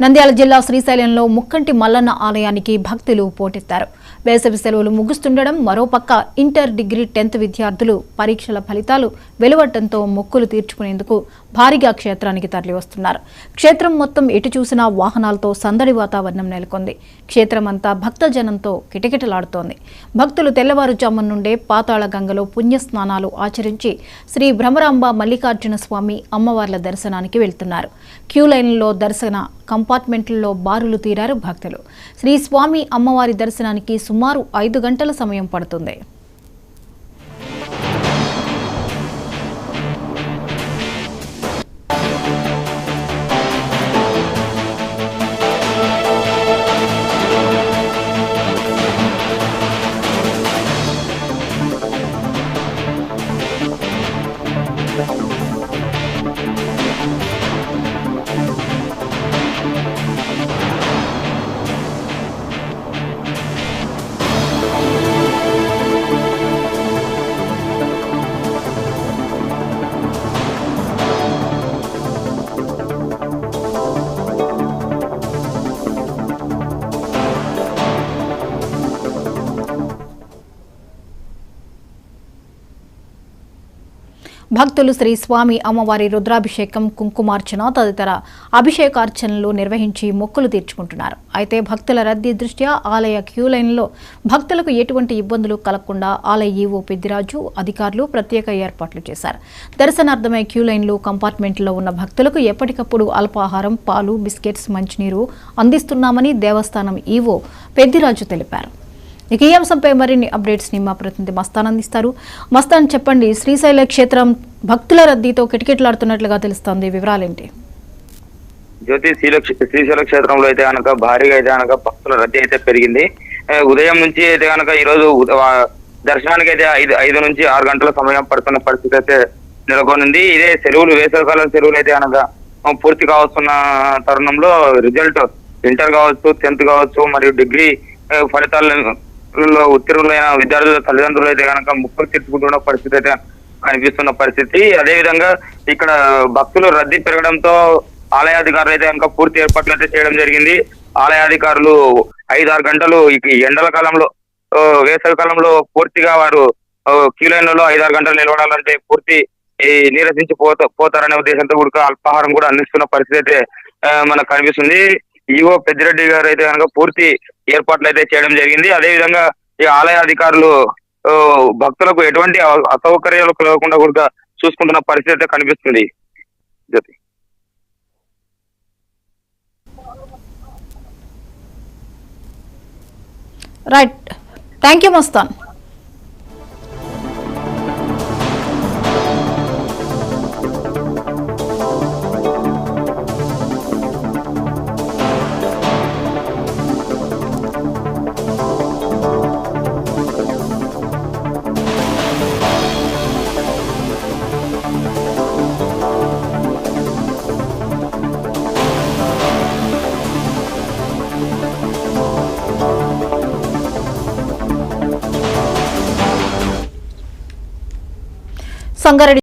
నంద్యాల జిల్లా శ్రీశైలంలో ముక్కంటి మల్లన్న ఆలయానికి భక్తులు పోటెత్తారు. వేసవి సెలవులు ముగుస్తుండడం, మరోపక్క ఇంటర్, డిగ్రీ, 10th విద్యార్థులు పరీక్షల ఫలితాలు వెలువడటంతో మొక్కులు తీర్చుకునేందుకు భారీగా క్షేత్రానికి తరలివస్తున్నారు. క్షేత్రం మొత్తం ఎటు చూసినా వాహనాలతో సందడి వాతావరణం నెలకొంది. క్షేత్రమంతా భక్తజనంతో కిటకిటలాడుతోంది. భక్తులు తెల్లవారుజామున నుండే పాతాళ గంగలో పుణ్యస్నానాలు ఆచరించి శ్రీ భ్రమరాంబ మల్లికార్జున స్వామి అమ్మవార్ల దర్శనానికి వెళ్తున్నారు. క్యూ లైన్లలో దర్శన కంపార్ట్మెంట్లలో బారులు తీరారు భక్తులు. శ్రీ స్వామి అమ్మవారి దర్శనానికి సుమారు 5 గంటల సమయం పడుతుంది. భక్తులు శ్రీ స్వామి అమ్మవారి రుద్రాభిషేకం, కుంకుమార్చన తదితర అభిషేకార్చనలు నిర్వహించి మొక్కులు తీర్చుకుంటున్నారు. అయితే భక్తుల రద్దీ దృష్ట్యా ఆలయ క్యూ లైన్లో భక్తులకు ఎటువంటి ఇబ్బందులు కలగకుండా ఆలయ ఈవో పెద్దిరాజు అధికారులు ప్రత్యేక ఏర్పాట్లు చేశారు. దర్శనార్థమై క్యూ లైన్లు, కంపార్ట్మెంట్లో ఉన్న భక్తులకు ఎప్పటికప్పుడు అల్పాహారం, పాలు, బిస్కెట్స్, మంచినీరు అందిస్తున్నామని దేవస్థానం ఈవో పెద్దిరాజు తెలిపారు. ఇక ఈ అంశంపై మరిన్ని అప్డేట్స్ ని మా ప్రతినిధి మస్తాన్ అందిస్తారు. మస్తాన్, చెప్పండి, శ్రీశైల క్షేత్రం భక్తుల రద్దీతో కిటకిటలాడుతున్నట్లుగా తెలుస్తోంది, వివరాలేంటి? జ్యోతి, శ్రీశైల క్షేత్రంలో అయితే కనుక భారీగా అయితే కనుక భక్తుల రద్దీ అయితే పెరిగింది. ఉదయం నుంచి అయితే కనుక ఈ రోజు దర్శనానికి అయితే 5 నుంచి 6 గంటల సమయం పడుతున్న పరిస్థితి అయితే నెలకొనింది. ఇదే సెలవులు, వేసవికాలం సెలవులు అయితే కనుక పూర్తి కావస్తున్న తరుణంలో రిజల్ట్ ఇంటర్ కావచ్చు, 10th కావచ్చు మరియు డిగ్రీ ఫలితాలలో ఉత్తీర్ణులైన విద్యార్థుల తల్లిదండ్రులు అయితే కనుక ముక్కులు తీర్చుకుంటున్న పరిస్థితి అయితే కనిపిస్తున్న పరిస్థితి. అదేవిధంగా ఇక్కడ భక్తులు రద్దీ పెరగడంతో ఆలయాధికారులు అయితే కనుక పూర్తి ఏర్పాట్లు అయితే చేయడం జరిగింది. ఆలయాధికారులు 5-6 గంటలు ఎండల కాలంలో, వేసవి కాలంలో పూర్తిగా వారు క్యూ లైన్లలో 5-6 గంటలు నిలబడాలంటే పూర్తి నీరసించి పోతారనే ఉద్దేశంతో కూడా అల్పాహారం కూడా అందిస్తున్న పరిస్థితి అయితే మనకు కనిపిస్తుంది. ఈవో పెద్దిరెడ్డి గారు అయితే కనుక పూర్తి ఏర్పాట్లు అయితే చేయడం జరిగింది. అదేవిధంగా ఈ ఆలయ అధికారులు భక్తులకు ఎటువంటి అసౌకర్యాలు కలగకుండా కూడా చూసుకుంటున్న పరిస్థితి అయితే కనిపిస్తుంది. Right, thank you Mastan. Sangareddy